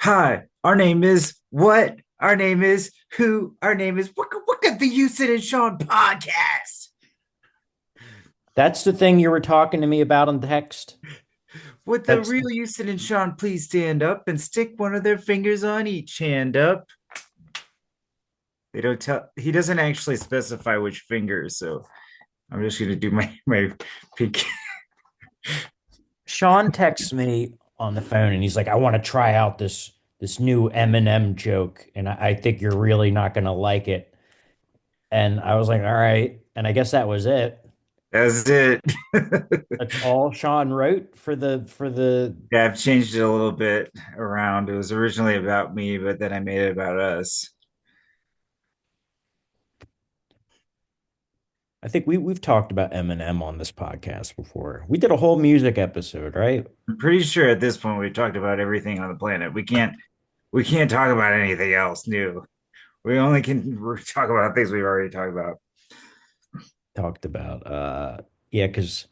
Hi, our name is what? Our name is who? Our name is what the Houston and Sean podcast. That's the thing you were talking to me about on text. Would the That's real Houston and Sean please stand up and stick one of their fingers on each hand up? They don't tell, he doesn't actually specify which fingers, so I'm just gonna do my peek. Sean texts me on the phone and he's like, I want to try out this new Eminem joke, and I think you're really not gonna like it. And I was like, all right. And I guess that was it. That's it. That's all Sean wrote for the. Yeah, I've changed it a little bit around. It was originally about me, but then I made it about us. I think we've talked about Eminem on this podcast before. We did a whole music episode, right? I'm pretty sure at this point we've talked about everything on the planet. We can't talk about anything else new. We only can talk about things we've already talked about. Talked about yeah, because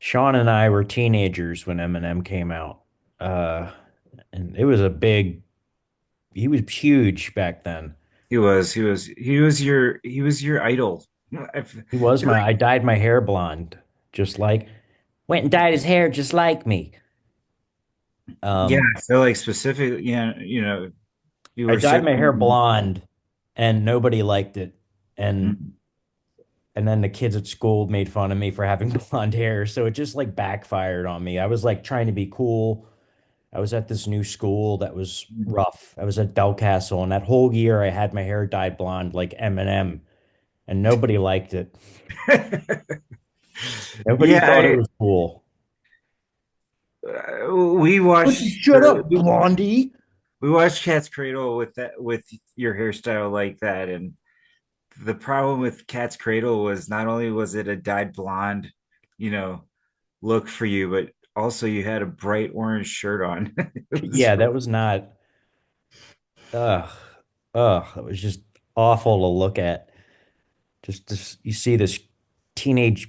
Sean and I were teenagers when Eminem came out. Uh and it was a big he was huge back then. He was your idol. I feel He was my like, I dyed my hair blonde, just like went and dyed his hair just like me. yeah, Um I feel like specifically, yeah, you I were so. dyed my hair blonde and nobody liked it. And Mhm. and then the kids at school made fun of me for having blonde hair. So it just like backfired on me. I was like trying to be cool. I was at this new school that was rough. I was at Del Castle, and that whole year I had my hair dyed blonde like Eminem, and nobody liked it. Nobody Yeah, thought it was cool. we Would you watched shut up, Blondie? we watched Cat's Cradle with your hairstyle like that, and the problem with Cat's Cradle was not only was it a dyed blonde, you know, look for you, but also you had a bright orange shirt on. It was Yeah, that was not. Ugh, ugh. It was just awful to look at. Just this, you see this teenage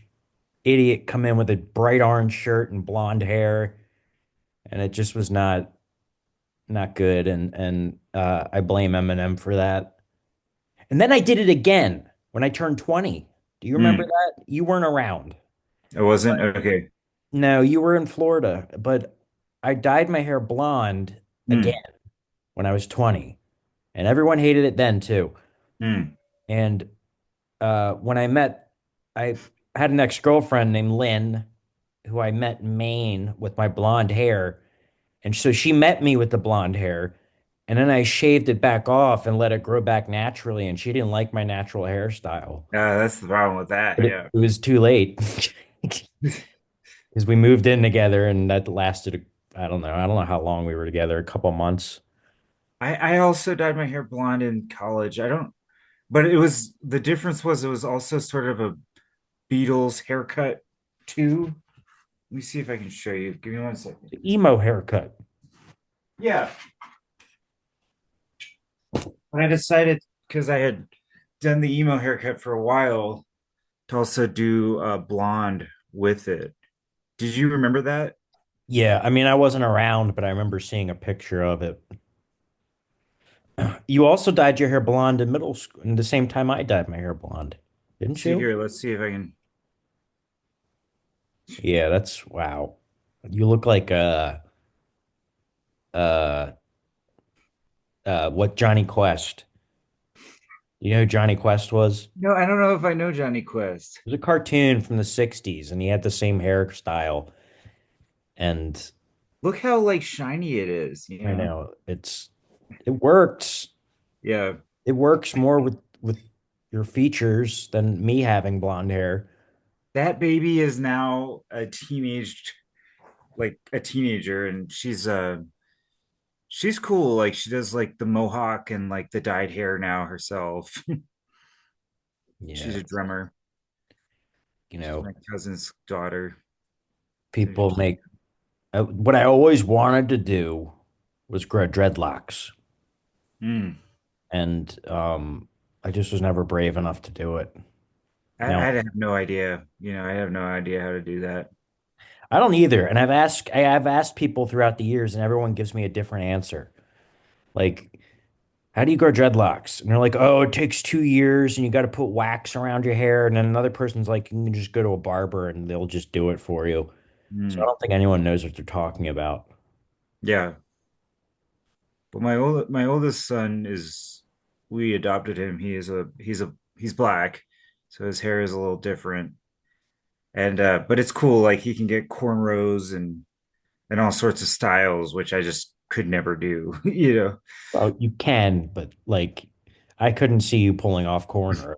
idiot come in with a bright orange shirt and blonde hair, and it just was not good. And I blame Eminem for that. And then I did it again when I turned 20. Do you remember mm, that? You weren't around. it wasn't okay. No, you were in Florida, but I dyed my hair blonde again Mm, when I was 20. And everyone hated it then too. mm. And when I had an ex-girlfriend named Lynn, who I met in Maine with my blonde hair. And so she met me with the blonde hair. And then I shaved it back off and let it grow back naturally. And she didn't like my natural hairstyle. That's the problem with that. But Yeah. it was too late because we moved in together and that lasted, I don't know. I don't know how long we were together, a couple months. I also dyed my hair blonde in college. I don't, but it was the difference was it was also sort of a Beatles haircut too. Let me see if I can show you. Give me one second. The emo haircut. Yeah. But I decided because I had done the emo haircut for a while to also do blonde with it. Did you remember that? Yeah, I mean, I wasn't around, but I remember seeing a picture of it. You also dyed your hair blonde in middle school, in the same time I dyed my hair blonde, didn't See you? here, let's see if I can. Yeah, that's wow. You look like uh what Johnny Quest. You know who Johnny Quest was? No, I don't know if I know Johnny Quest. It was a cartoon from the 60s and he had the same hairstyle. And Look how like shiny it is, you I know? know it works. Yeah. It works more with your features than me having blonde hair. That baby is now a teenager, and she's cool. Like she does like the mohawk and like the dyed hair now herself. She's Yeah, a drummer. you She's know, my cousin's daughter. So people make what I always wanted to do was grow dreadlocks. mm. And I just was never brave enough to do it. I Now, have no idea. I have no idea how to do that. I don't either. And I've asked people throughout the years and everyone gives me a different answer. Like, how do you grow dreadlocks? And they're like, oh, it takes 2 years and you got to put wax around your hair. And then another person's like, you can just go to a barber and they'll just do it for you. So I Mm, don't think anyone knows what they're talking about. yeah. But my oldest son is we adopted him. He's black, so his hair is a little different. And but it's cool, like he can get cornrows and all sorts of styles, which I just could never do, you know. Well, you can, but like, I couldn't see you pulling off cornrows.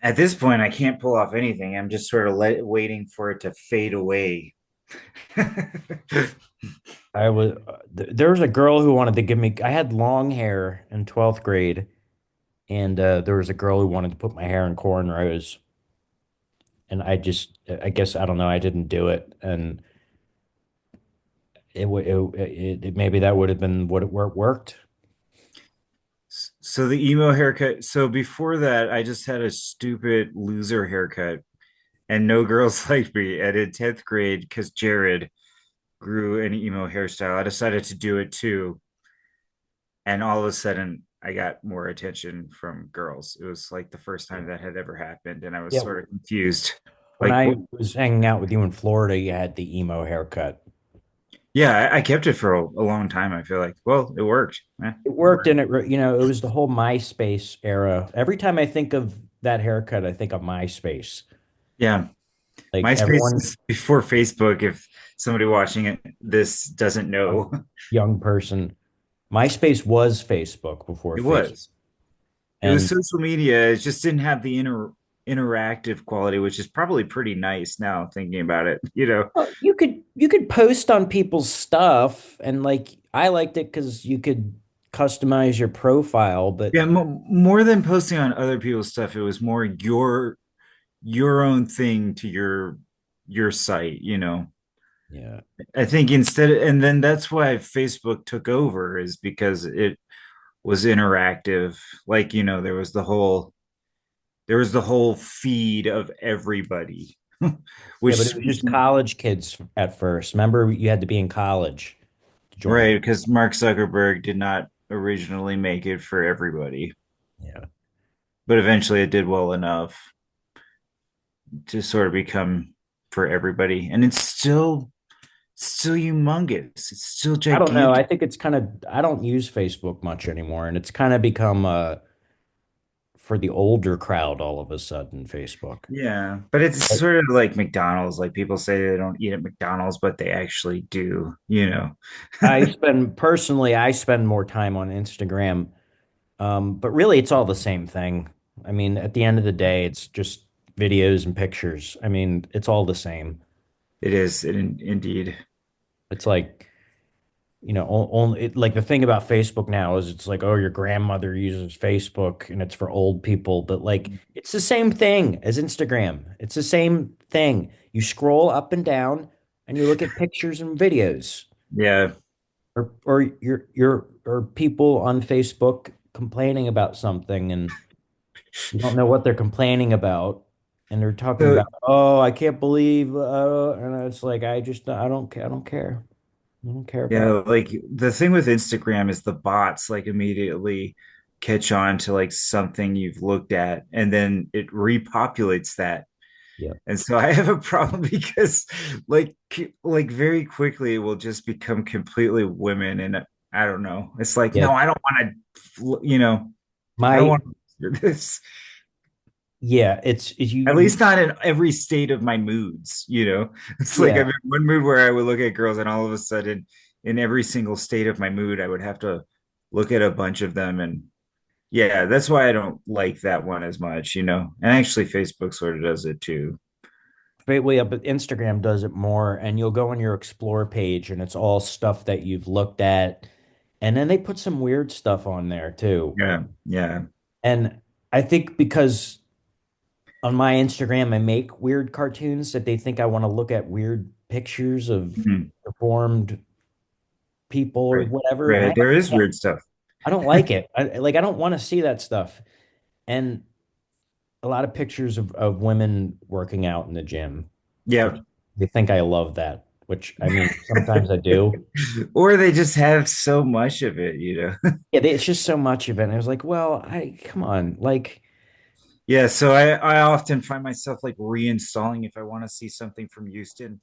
At this point, I can't pull off anything. I'm just sort of waiting for it to fade away. I was there was a girl who wanted to give me. I had long hair in 12th grade, and there was a girl who wanted to put my hair in cornrows, and I guess I don't know, I didn't do it, and maybe that would have been what it where it worked. So the emo haircut. So before that, I just had a stupid loser haircut, and no girls liked me. And in 10th grade, because Jared grew an emo hairstyle, I decided to do it too. And all of a sudden, I got more attention from girls. It was like the first time that had ever happened, and I was Yeah, sort of confused. when Like, I was hanging out with you in Florida, you had the emo haircut. yeah, I kept it for a long time. I feel like, well, it worked. It It worked, worked. and it was the whole MySpace era. Every time I think of that haircut, I think of MySpace. Yeah, Like MySpace everyone, is before Facebook. If somebody watching this doesn't young, know, young person, MySpace was Facebook before it Facebook. was. It was And social media. It just didn't have the interactive quality, which is probably pretty nice now thinking about it. You know, well, you could post on people's stuff, and like I liked it because you could customize your profile, but yeah, more than posting on other people's stuff, it was more your own thing to your site. You know, yeah, I think instead, and then that's why Facebook took over is because it was interactive. Like, you know, there was the whole feed of everybody, yeah, but it which was just college kids at first. Remember, you had to be in college to join right, it. because Mark Zuckerberg did not originally make it for everybody, Yeah. but eventually it did well enough to sort of become for everybody. And it's still humongous. It's still I don't know. gigantic. I think it's kind of, I don't use Facebook much anymore, and it's kind of become for the older crowd all of a sudden, Facebook. Yeah, but it's But sort of like McDonald's. Like people say they don't eat at McDonald's, but they actually do, you know. I spend more time on Instagram. But really, it's all the same thing. I mean, at the end of the day, it's just videos and pictures. I mean, it's all the same. It is indeed. It's like, only like the thing about Facebook now is it's like, oh, your grandmother uses Facebook and it's for old people. But like, it's the same thing as Instagram. It's the same thing. You scroll up and down and you look at pictures and videos, Yeah. or or people on Facebook complaining about something and you don't know what they're complaining about, and they're talking So about, oh, I can't believe, and it's like, I don't care. I don't care. I don't care about yeah, like the thing with Instagram is the bots like immediately catch on to like something you've looked at and then it repopulates that. it. Yeah. And so I have a problem because like very quickly it will just become completely women and I don't know. It's like, Yeah. no, I don't want to, you know, I don't My, want to do this. yeah, it's At least not in every state of my moods, you know. It's like I'm yeah. in one mood where I would look at girls and all of a sudden in every single state of my mood I would have to look at a bunch of them and yeah, that's why I don't like that one as much, you know. And actually Facebook sort of does it too. Way up, but Instagram does it more, and you'll go on your explore page, and it's all stuff that you've looked at, and then they put some weird stuff on there too. Yeah, yeah. And I think because on my Instagram, I make weird cartoons that they think I want to look at weird pictures of Mhm. deformed people or Right. whatever. And Right. There is weird stuff. I don't like it. I don't want to see that stuff. And a lot of pictures of women working out in the gym, which Yeah. they think I love that. which I mean, sometimes I do. Or they just have so much of it, you know. Yeah, it's just so much of it. And I was like, well, I come on, like, Yeah, so I often find myself like reinstalling if I want to see something from Houston,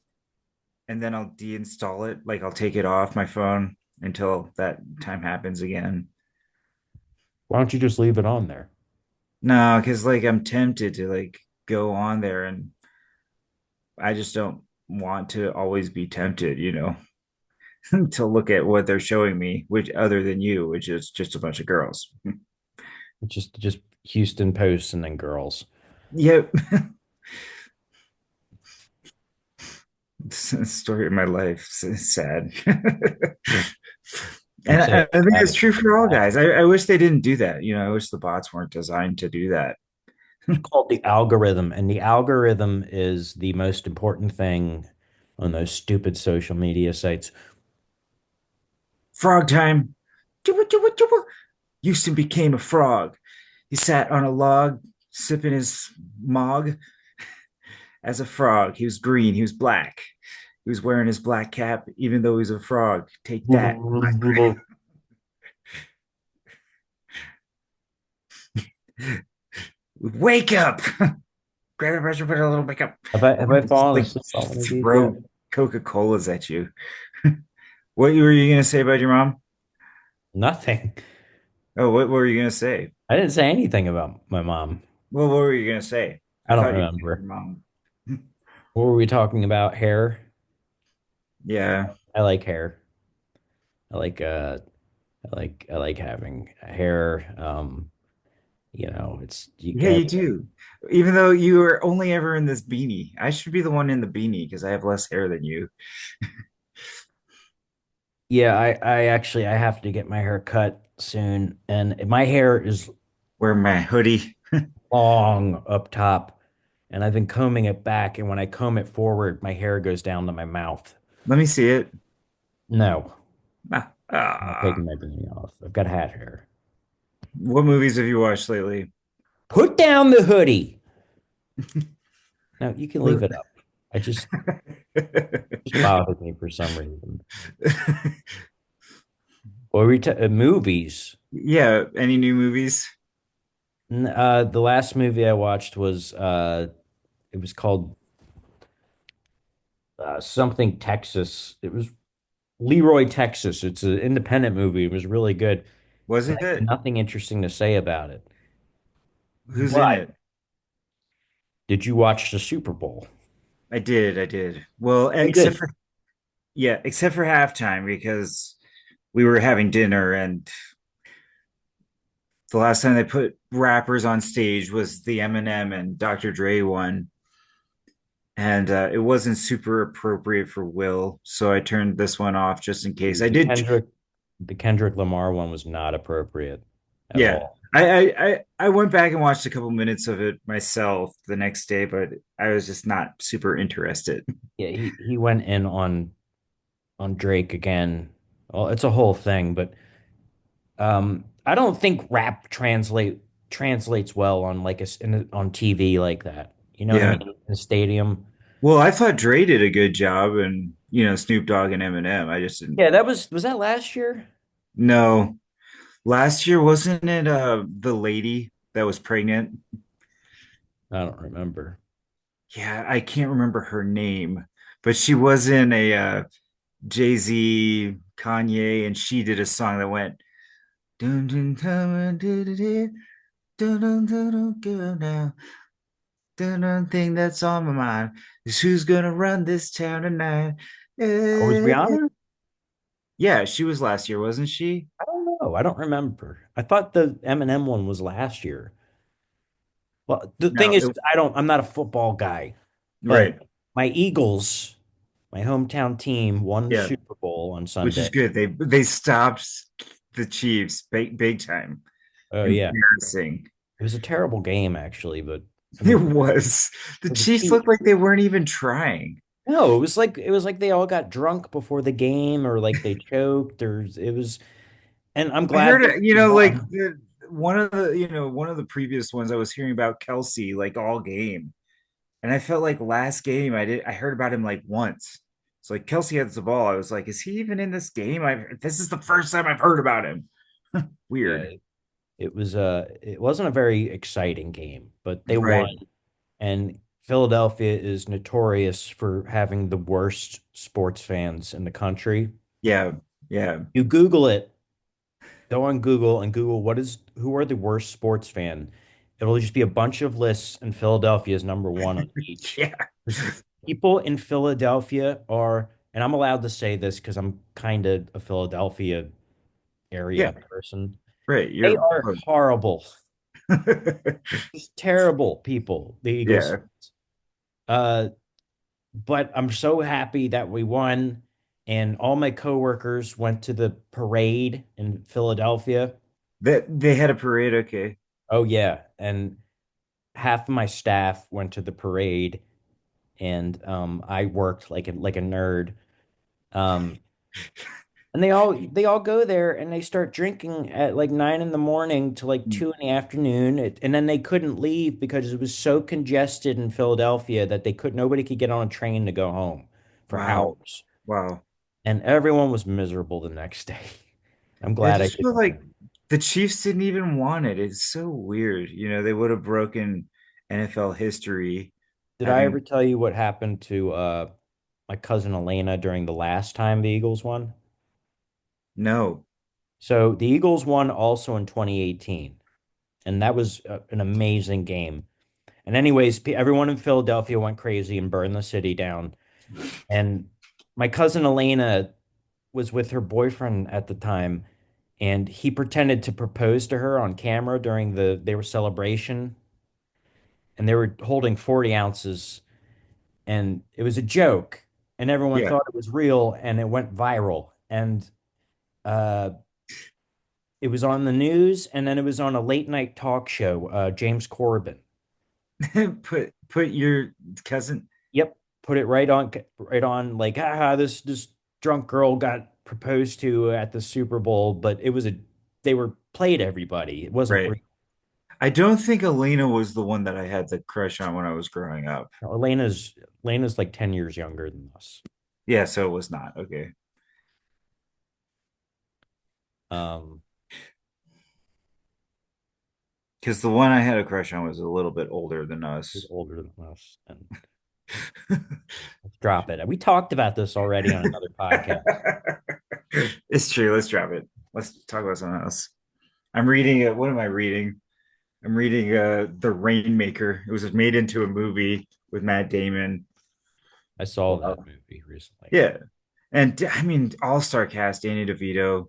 and then I'll deinstall it. Like I'll take it off my phone until that time happens again. why don't you just leave it on there? No, because like I'm tempted to like go on there, and I just don't want to always be tempted, you know, to look at what they're showing me, which other than you, which is just a bunch of girls. Just Houston Post and then girls. Yep. Story of my life. Sad. Don't And say I it think like it's that. true for all guys. I wish they didn't do that. You know, I wish the bots weren't designed to do that. It's called the algorithm, and the algorithm is the most important thing on those stupid social media sites. Frog time. Houston became a frog. He sat on a log, sipping his mog as a frog. He was green. He was black. He was wearing his black cap, even though he's a frog. Take that. Wake up. Grab a brush and put a little makeup. I Have I want to just fallen like asleep on one of these yet? throw Coca-Colas at you. What were you gonna say about your mom? Nothing. Oh, what were you gonna say? I didn't say anything about my mom. Well, what were you gonna say? I I don't thought you said your remember. mom. What were we talking about? Hair? Yeah. I like hair. I like I like having hair. It's you Yeah, get you do. Even though you were only ever in this beanie. I should be the one in the beanie because I have less hair than you. yeah, I actually I have to get my hair cut soon and my hair is Wear my hoodie. long up top and I've been combing it back and when I comb it forward, my hair goes down to my mouth. Let me see it. No, Ah, I'm not ah. taking my beanie off. I've got hat hair. What movies have you watched lately? Put down the hoodie. No, you can leave What- it up. I just bothered me for some reason. What were we movies? Yeah, any new movies? The last movie I watched was it was called something Texas. It was Leroy, Texas. It's an independent movie. It was really good, Was but I have it? nothing interesting to say about it. Who's in But it? did you watch the Super Bowl? I did. Well, Pretty except good. for yeah, except for halftime because we were having dinner and the last time they put rappers on stage was the Eminem and Dr. Dre one, and it wasn't super appropriate for Will, so I turned this one off just in case. I The did, Kendrick Lamar one was not appropriate at yeah. all. I went back and watched a couple minutes of it myself the next day, but I was just not super interested. Yeah, he went in on Drake again. Well, it's a whole thing, but I don't think rap translates well on like on TV like that. You know what I Yeah. mean? In a stadium. Well, I thought Dre did a good job, and Snoop Dogg and Eminem. I just didn't. Yeah, that was that last year? No, last year wasn't it? The lady that was pregnant. I don't remember. Yeah, I can't remember her name, but she was in a Jay-Z, Kanye, and she did a song that went dun dun dun dun dun dun dun dun dun girl now. Dun dun thing that's on my mind is who's gonna run this town tonight. Oh, was Eh. Rihanna? Yeah, she was last year, wasn't she? I don't know. I don't remember. I thought the Eminem one was last year. Well, the thing No, is, I'm not a football guy, but right. my Eagles, my hometown team, won the Yeah, Super Bowl on which is Sunday. good. They stopped the Chiefs big time. Oh yeah, Embarrassing. it was a terrible game actually, but I It mean, was. The for the Chiefs team. looked like they weren't even trying. No, it was like they all got drunk before the game, or like they choked, or it was. And I'm I glad heard that it, we like won. one of the previous ones I was hearing about Kelsey like all game. And I felt like last game I heard about him like once. It's like Kelsey has the ball. I was like, is he even in this game? This is the first time I've heard about him. Weird. Yeah, it wasn't a very exciting game, but they won. Right. And Philadelphia is notorious for having the worst sports fans in the country. Yeah. Yeah. You Google it, go on Google and Google who are the worst sports fan. It'll just be a bunch of lists, and Philadelphia is number one on each. Yeah. Because people in Philadelphia are, and I'm allowed to say this because I'm kind of a Philadelphia area Yeah. person. Right. They You're are horrible, just terrible people, the Eagles. yeah. Uh, but I'm so happy that we won, and all my coworkers went to the parade in Philadelphia. That they had a parade. Okay. Oh yeah, and half of my staff went to the parade, and I worked like a nerd. Um, and they all go there and they start drinking at like 9 in the morning to like 2 in the afternoon, and then they couldn't leave because it was so congested in Philadelphia that nobody could get on a train to go home for Wow. hours, Wow. and everyone was miserable the next day. I'm I glad I just feel didn't like go. the Chiefs didn't even want it. It's so weird. They would have broken NFL history Did I ever having tell you what happened to my cousin Elena during the last time the Eagles won? no. So the Eagles won also in 2018, and that was an amazing game. And anyways, everyone in Philadelphia went crazy and burned the city down. And my cousin Elena was with her boyfriend at the time, and he pretended to propose to her on camera during their celebration, and they were holding 40 ounces, and it was a joke, and everyone Yeah. thought it was real, and it went viral. And uh, it was on the news, and then it was on a late night talk show, James Corbin. Put your cousin Yep, put it right on. Like, this drunk girl got proposed to at the Super Bowl, but they were played everybody. It wasn't right. real. I don't think Elena was the one that I had the crush on when I was growing up. Now, Elena's like 10 years younger than us. Yeah, so it was not. Okay. Um, Because the one I had a crush on was a little bit older than she's us. older than us. And let's drop it. We talked about this already on another podcast. It's true. Let's drop it. Let's talk about something else. I'm reading what am I reading? I'm reading The Rainmaker. It was made into a movie with Matt Damon. I saw Wow. that movie recently. Yeah. And I mean, all-star cast, Danny DeVito,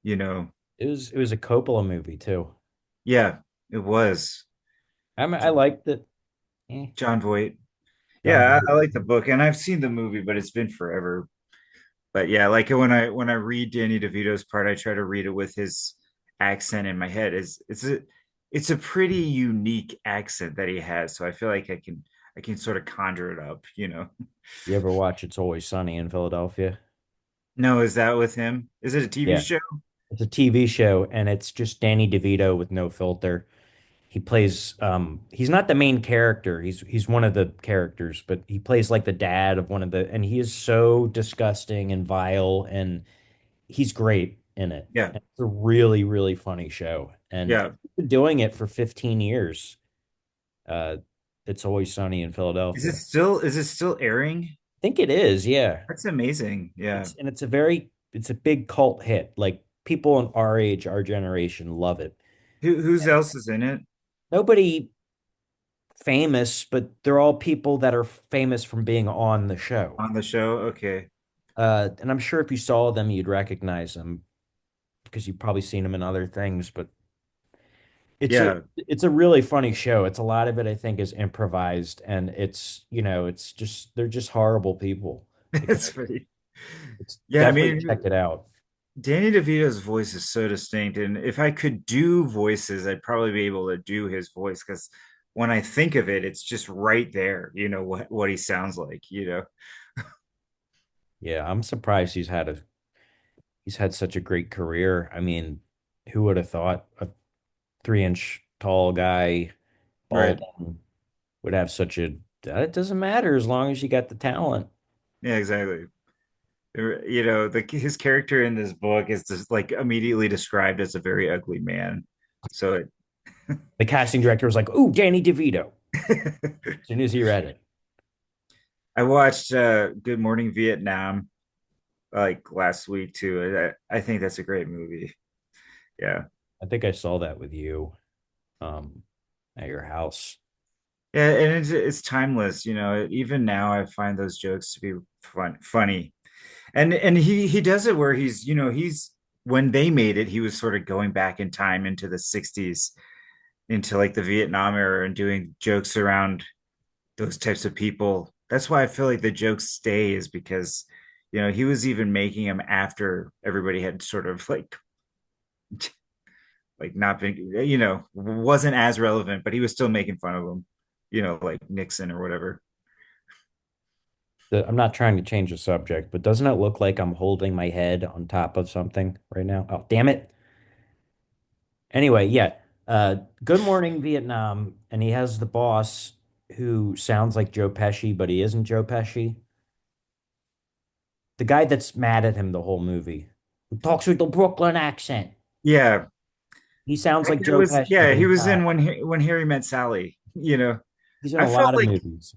you know. It was a Coppola movie too. Yeah, it was. I liked it. John Voight. John Yeah, I Voight. like the book, and I've seen the movie, but it's been forever. But yeah, like when I read Danny DeVito's part, I try to read it with his accent in my head. It's a pretty unique accent that he has, so I feel like I can sort of conjure it up. You ever watch It's Always Sunny in Philadelphia? No, is that with him? Is it a TV Yeah. show? It's a TV show, and it's just Danny DeVito with no filter. He's not the main character. He's one of the characters, but he plays like the dad of one of and he is so disgusting and vile, and he's great in it. Yeah, And it's a really, really funny show. And yeah. he's been doing it for 15 years. Uh, it's Always Sunny in Is it Philadelphia. still is it still airing? I think it is, yeah. That's amazing. Yeah. It's a big cult hit. Like people in our age, our generation love it. Who's else is in it Nobody famous, but they're all people that are famous from being on the show. on the show? Okay. And I'm sure if you saw them, you'd recognize them because you've probably seen them in other things. But it's a Yeah, it's a really funny show. It's a lot of it, I think, is improvised, and it's just they're just horrible people. The it's characters. pretty. It's Yeah, I definitely mean, check it out. Danny DeVito's voice is so distinct, and if I could do voices, I'd probably be able to do his voice because when I think of it, it's just right there. What he sounds like. Yeah, I'm surprised he's had such a great career. I mean, who would have thought a 3 inch tall guy, Right. balding, would have such a it doesn't matter as long as you got the talent. Yeah, exactly. You know, his character in this book is just like immediately described as a very ugly man. So The casting director was like, "Ooh, Danny DeVito." it, As soon as he read it, I watched Good Morning Vietnam like last week too. I think that's a great movie. Yeah. I think I saw that with you um, at your house. Yeah, and it's timeless, you know. Even now I find those jokes to be funny. And he does it where he's, you know, he's when they made it, he was sort of going back in time into the 60s, into like the Vietnam era and doing jokes around those types of people. That's why I feel like the jokes stay is because, you know, he was even making them after everybody had sort of like not been, you know, wasn't as relevant, but he was still making fun of them, you know, like Nixon or whatever. I'm not trying to change the subject, but doesn't it look like I'm holding my head on top of something right now? Oh, damn it. Anyway, yeah. Good Morning Vietnam, and he has the boss who sounds like Joe Pesci, but he isn't Joe Pesci. The guy that's mad at him the whole movie, who talks with the Brooklyn accent. Yeah, He sounds that like guy Joe was, Pesci, yeah, but he he's was not. in when Harry Met Sally, you know. He's in I a felt lot of like, movies.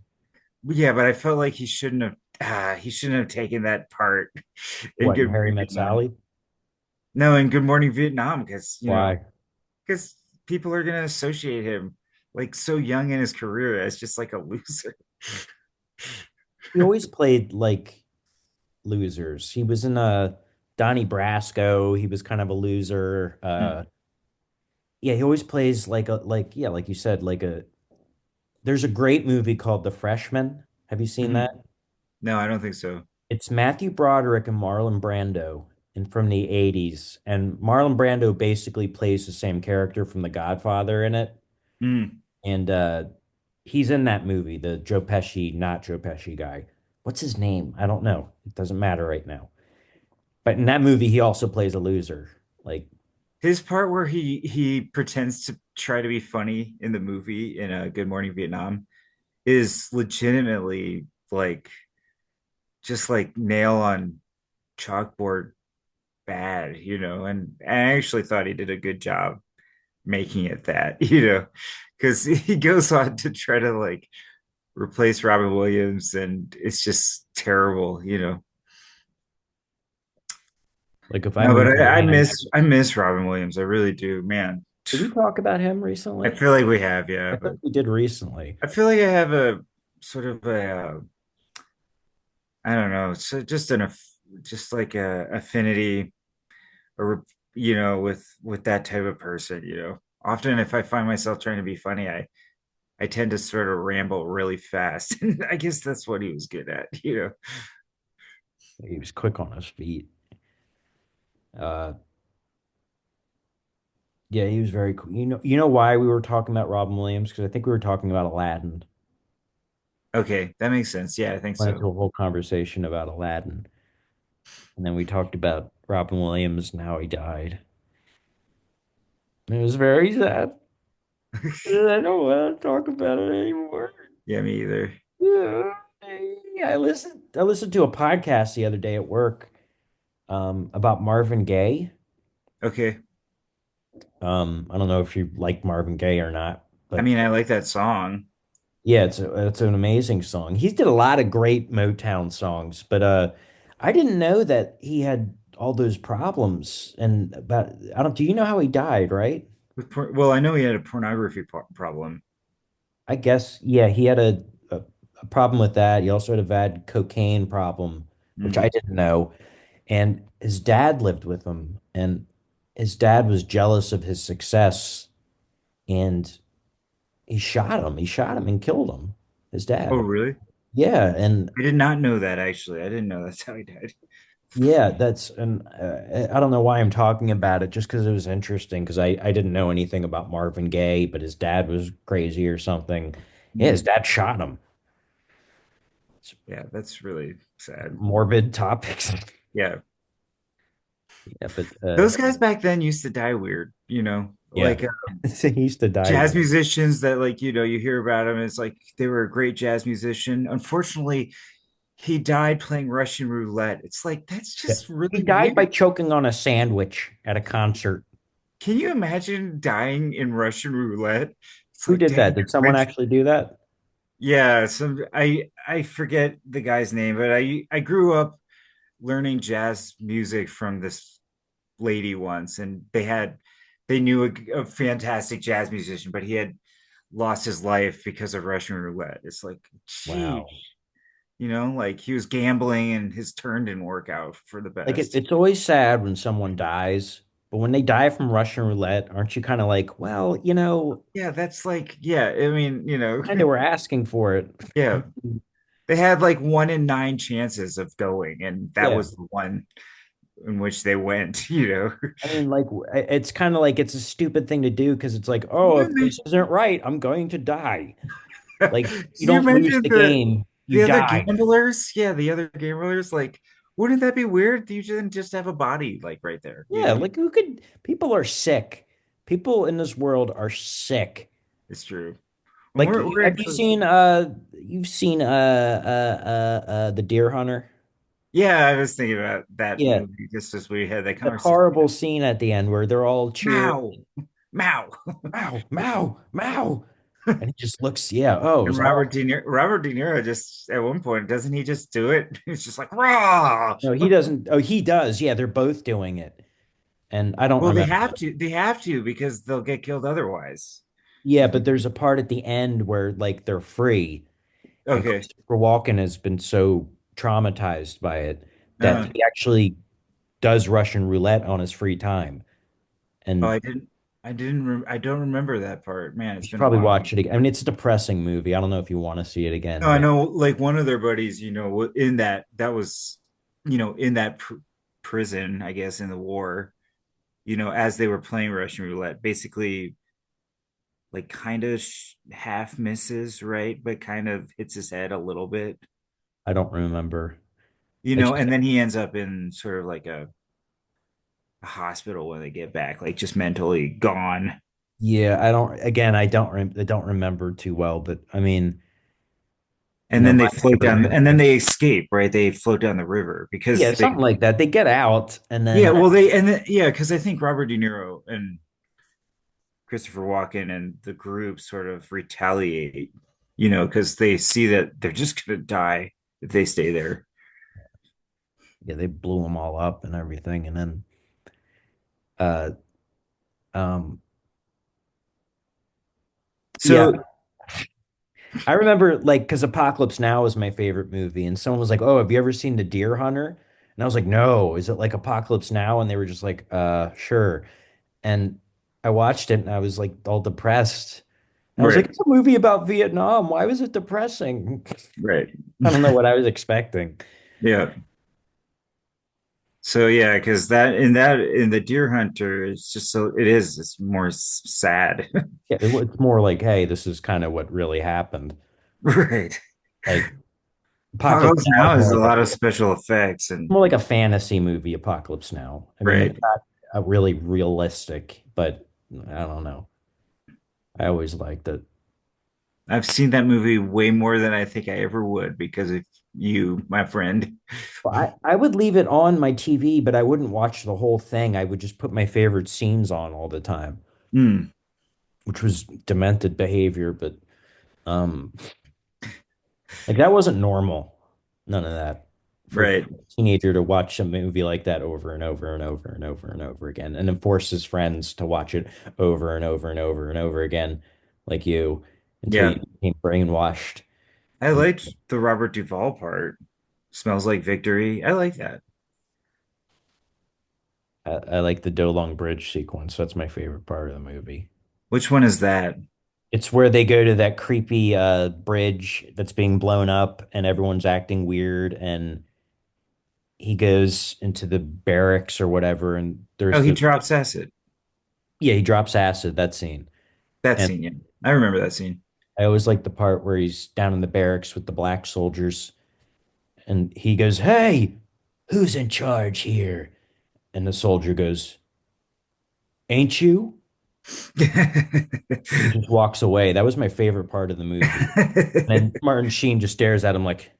yeah, but I felt like he shouldn't have taken that part in What, in Good Harry Morning Met Vietnam. Sally? No, in Good Morning Vietnam, because you know, Why? because people are gonna associate him like so young in his career as just like a loser. He always played like losers. He was in Donnie Brasco. He was kind of a loser. Yeah, he always plays like yeah, like you said, like a there's a great movie called The Freshman. Have you seen Mhm. that? No, I don't think so. It's Matthew Broderick and Marlon Brando and from the 80s. And Marlon Brando basically plays the same character from The Godfather in it. Mm. And he's in that movie, the Joe Pesci, not Joe Pesci guy. What's his name? I don't know. It doesn't matter right now. But in that movie, he also plays a loser. Like, His part where he pretends to try to be funny in the movie in Good Morning Vietnam is legitimately like just like nail on chalkboard bad, you know. And I actually thought he did a good job making it that, you know, because he goes on to try to like replace Robin Williams, and it's just terrible, you know. like if I No, but moved my hand, I miss Robin Williams. I really do, man. did we talk about him I recently? feel like we have, yeah, I but think we did recently. I feel like I have a sort of a I don't know, so just just like a affinity or you know with that type of person, you know. Often if I find myself trying to be funny, I tend to sort of ramble really fast. And I guess that's what he was good at, you know. He was quick on his feet. Uh, yeah, he was very cool. You know why we were talking about Robin Williams? Because I think we were talking about Aladdin. Okay, that makes sense. Yeah, I think Went into so. a whole conversation about Aladdin, and then we talked about Robin Williams and how he died. And it was very sad. I don't want to talk about it anymore. Yeah, me either. Yeah, I listened to a podcast the other day at work about Marvin Gaye. Okay. I don't know if you like Marvin Gaye or not, I but mean, I like that song. yeah, it's an amazing song. He did a lot of great Motown songs, but I didn't know that he had all those problems. And about I don't. Do you know how he died? Right? Well, I know he had a pornography problem. I guess yeah, he had a problem with that. He also had a bad cocaine problem, which I Mm. didn't know. And his dad lived with him, and his dad was jealous of his success, and he shot him. He shot him and killed him. His Oh, dad. really? Yeah, and I did not know that actually. I didn't know that's how he died. yeah, that's and I don't know why I'm talking about it, just because it was interesting. Because I didn't know anything about Marvin Gaye, but his dad was crazy or something. Yeah, his Mm. dad shot him. It's Yeah, that's really sad. morbid topics. Yeah. Yeah, but Those guys back then used to die weird, you know, yeah, like he used to die jazz weird. musicians that like, you know, you hear about them. It's like they were a great jazz musician. Unfortunately, he died playing Russian roulette. It's like that's Yeah. just He really died by weird. choking on a sandwich at a concert. Can you imagine dying in Russian roulette? It's Who like, did dang, that? Did someone actually do that? yeah, some I forget the guy's name, but I grew up learning jazz music from this lady once, and they knew a fantastic jazz musician, but he had lost his life because of Russian roulette. It's like, gee, Wow. like he was gambling and his turn didn't work out for the Like best. it's always sad when someone dies, but when they die from Russian roulette, aren't you kind of like, well, Yeah, that's like, yeah, I mean, kind of were asking for it. yeah, they had like 1 in 9 chances of going, and that Yeah. was the one in which they went. I mean, like it's kind of like it's a stupid thing to do because it's like, Can oh, you if this imagine, isn't right, I'm going to die. Like can you you don't lose imagine the the game, you the other die. gamblers? Yeah, the other gamblers, like, wouldn't that be weird? You shouldn't just have a body like right there, Yeah, like who could people are sick. People in this world are sick. It's true. And Like we're have you actually, seen you've seen The Deer Hunter? yeah, I was thinking about that Yeah, movie just as we had that that conversation. horrible scene at the end where they're all cheering, Mao, Mao. Mao, Mao, Mao. And he just looks, yeah, oh, it And was awful. Robert De Niro just at one point, doesn't he just do it? He's just like, raw. No, he doesn't. Oh, he does. Yeah, they're both doing it. And I don't Well, they remember. have to. They have to because they'll get killed otherwise. Yeah, but there's a part at the end where like they're free, and Okay. Christopher Walken has been so traumatized by it that Uh, he actually does Russian roulette on his free time. oh, And I don't remember that part. Man, you it's should been a probably while. watch it again. I mean, it's a depressing movie. I don't know if you want to see it No, again, I but know, like one of their buddies, in that was, in that prison, I guess, in the war, as they were playing Russian roulette, basically, like kind of half misses, right? But kind of hits his head a little bit, I don't remember. It's just, and then he ends up in sort of like a hospital when they get back, like just mentally gone. yeah, I don't, again, I don't remember too well, but I mean, And then my they float favorite down, and then movie. they escape, right? They float down the river Yeah, because they, something like that. They get out and yeah, then well, they, and then, yeah, because I think Robert De Niro and Christopher Walken and the group sort of retaliate, because they see that they're just going to die if they stay there. yeah, they blew them all up and everything. And then uh um yeah, So, I remember like because Apocalypse Now is my favorite movie, and someone was like, "Oh, have you ever seen The Deer Hunter?" And I was like, "No, is it like Apocalypse Now?" And they were just like, sure." And I watched it and I was like all depressed. And I was like, right, "It's a movie about Vietnam. Why was it depressing?" right. I don't know what I was expecting. Yeah. So yeah, because in the Deer Hunter, it's more sad. Yeah, it's more like, hey, this is kind of what really happened. Right. Like Apocalypse Apocalypse Now is Now more is a like a lot of special effects and more like a fantasy movie, Apocalypse Now. I mean, it's right. not a really realistic, but I don't know. I always liked it. I've seen that movie way more than I think I ever would because of you, my friend. Well, I would leave it on my TV, but I wouldn't watch the whole thing. I would just put my favorite scenes on all the time, Mm, which was demented behavior, but um like that wasn't normal. None of that. For right. a teenager to watch a movie like that over and over and over and over and over again, and then force his friends to watch it over and over and over and over again, like you, until you Yeah. became brainwashed. I And liked the Robert Duvall part. Smells like victory. I like that. I like the Dolong Bridge sequence. That's my favorite part of the movie. Which one is that? It's where they go to that creepy bridge that's being blown up and everyone's acting weird and he goes into the barracks or whatever and Oh, there's he the drops acid. yeah, he drops acid, that scene. That And scene, yeah. I remember that scene. I always like the part where he's down in the barracks with the black soldiers and he goes, "Hey, who's in charge here?" And the soldier goes, "Ain't you?" And just walks away. That was my favorite part of the movie. And then Martin Sheen just stares at him like,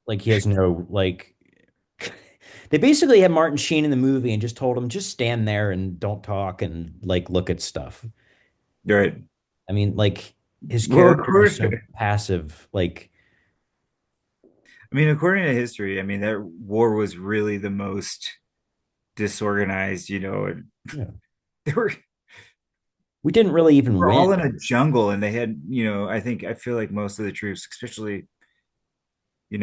Like he has no like they basically had Martin Sheen in the movie and just told him just stand there and don't talk and like look at stuff. Right. I mean, like his Well, character was so passive. Like, according to history, that war was really the most disorganized, and yeah, they were we didn't really even were win. all in a jungle and they had, I feel like most of the troops, especially,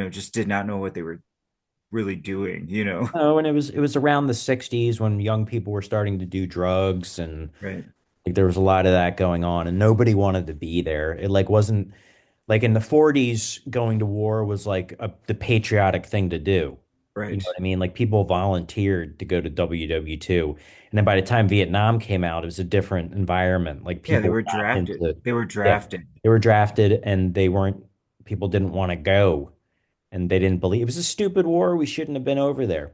just did not know what they were really doing. Oh, and it was around the 60s when young people were starting to do drugs and Right. like there was a lot of that going on and nobody wanted to be there. It like wasn't like in the 40s going to war was like the patriotic thing to do. You know Right. what I mean? Like people volunteered to go to WW2. And then by the time Vietnam came out, it was a different environment. Like Yeah, they people were got drafted. into, They were yeah, drafted. they were drafted and people didn't want to go and they didn't believe it was a stupid war. We shouldn't have been over there.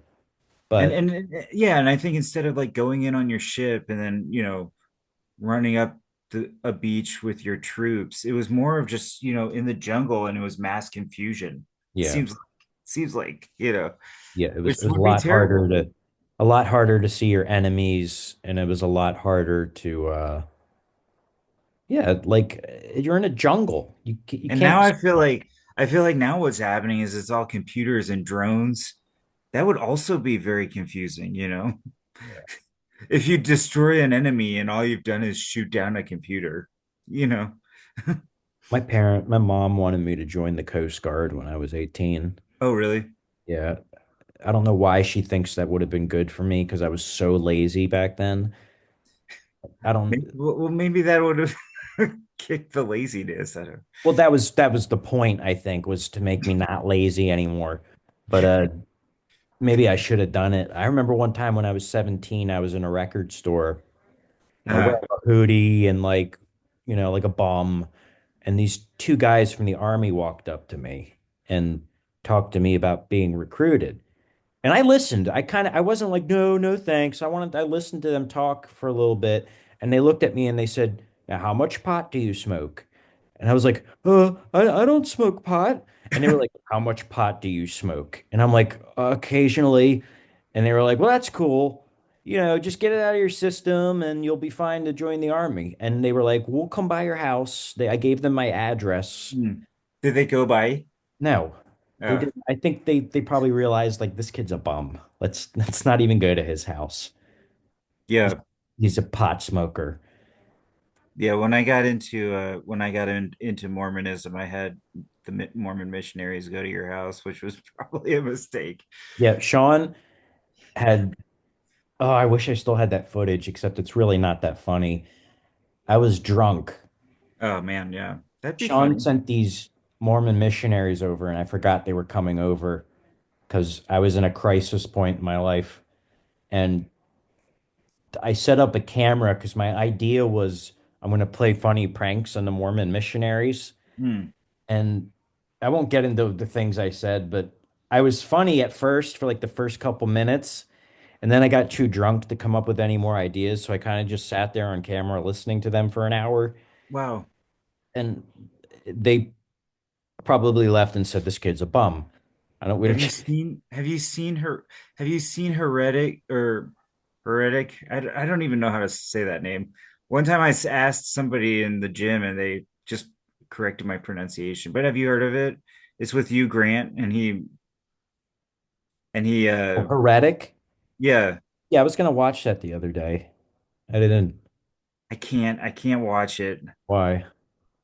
And But and yeah, and I think instead of like going in on your ship and then, running up a beach with your troops, it was more of just, in the jungle and it was mass confusion. yeah, Seems like, yeah, which it was would be terrible. a lot harder to see your enemies and it was a lot harder to yeah, like you're in a jungle. You And can't now just I feel like now what's happening is it's all computers and drones. That would also be very confusing. If you destroy an enemy and all you've done is shoot down a computer, you know. my mom wanted me to join the Coast Guard when I was 18. Oh, really? Yeah. I don't know why she thinks that would have been good for me because I was so lazy back then. I don't, Well, maybe that would have kicked the laziness out of. well, that was the point, I think, was to make me not lazy anymore. But maybe I should have done it. I remember one time when I was 17, I was in a record store, Uh, wearing a hoodie and like, like a bum. And these two guys from the army walked up to me and talked to me about being recruited. And I listened. I wasn't like, no, no, thanks. I listened to them talk for a little bit. And they looked at me and they said, now, how much pot do you smoke? And I was like, I don't smoke pot. And they were like, how much pot do you smoke? And I'm like, occasionally. And they were like, well, that's cool. Just get it out of your system and you'll be fine to join the army. And they were like, we'll come by your house. I gave them my address. hmm. Did they go by? No, they Uh, didn't. I think they probably realized like this kid's a bum. Let's not even go to his house. He's yeah, he's a pot smoker. yeah. When I got into Mormonism, I had the Mormon missionaries go to your house, which was probably a mistake. Yeah, Sean had. Oh, I wish I still had that footage, except it's really not that funny. I was drunk. Oh man, yeah, that'd be Sean funny. sent these Mormon missionaries over, and I forgot they were coming over because I was in a crisis point in my life. And I set up a camera because my idea was I'm going to play funny pranks on the Mormon missionaries. Hmm. And I won't get into the things I said, but I was funny at first for like the first couple minutes. And then I got too drunk to come up with any more ideas. So I kind of just sat there on camera listening to them for an hour. Wow. And they probably left and said, this kid's a bum. I don't, we don't, Have you seen Heretic? I don't even know how to say that name. One time asked somebody in the gym and they just corrected my pronunciation. But have you heard of it? It's with Hugh Grant and he heretic. yeah, Yeah, I was going to watch that the other day. I didn't. I can't watch it Why?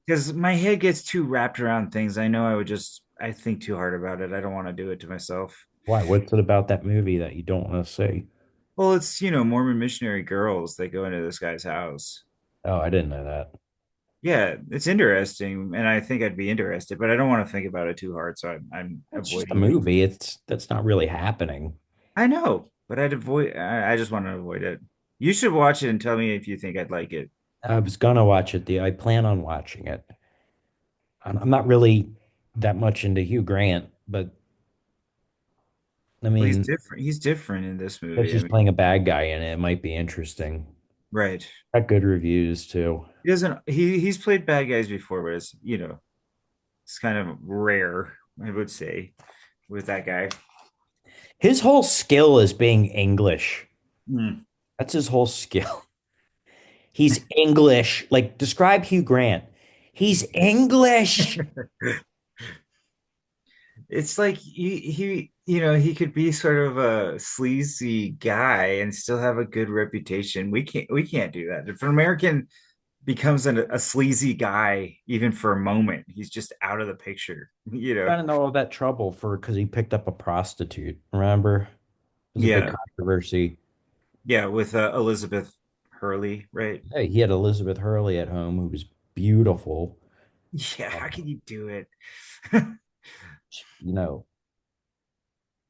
because my head gets too wrapped around things. I think too hard about it. I don't want to do it to myself. Why? What's it about that movie that you don't want to see? Well, it's Mormon missionary girls that go into this guy's house. Oh, I didn't know that. Yeah, it's interesting, and I think I'd be interested, but I don't want to think about it too hard, so I'm It's just a avoiding it. movie. That's not really happening. I know, but I just want to avoid it. You should watch it and tell me if you think I'd like it. I was gonna watch it. I plan on watching it. I'm not really that much into Hugh Grant, but I Well, he's mean, different. He's different in this if movie. he's playing a bad guy in it, it might be interesting. Right. Got good reviews too. He doesn't. He's played bad guys before, but it's. It's kind of rare, I would say, with that guy. His whole skill is being English. Mm. That's his whole skill. He's English. Like, describe Hugh Grant. He's English. It's like he could be sort of a sleazy guy and still have a good reputation. We can't do that. If an American becomes a sleazy guy, even for a moment, he's just out of the picture. Got in all that trouble for because he picked up a prostitute. Remember? It was a big Yeah, controversy. yeah, with Elizabeth Hurley, right? Hey, he had Elizabeth Hurley at home, who was beautiful. Yeah, how can you do it? You know,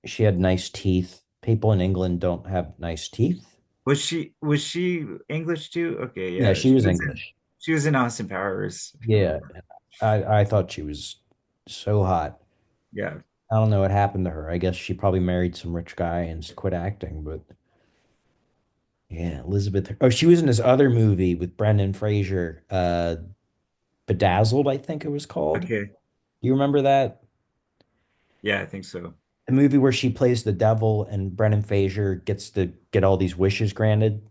she had nice teeth. People in England don't have nice teeth. Was she English too? Okay, Yeah, yeah, she was English. she was in Austin Powers. I Yeah, remember. I thought she was so hot. Yeah. I don't know what happened to her. I guess she probably married some rich guy and quit acting. But yeah, Elizabeth. Oh, she was in this other movie with Brendan Fraser, Bedazzled, I think it was called. Do Okay. you remember that? Yeah, I think so. The movie where she plays the devil and Brendan Fraser gets to get all these wishes granted.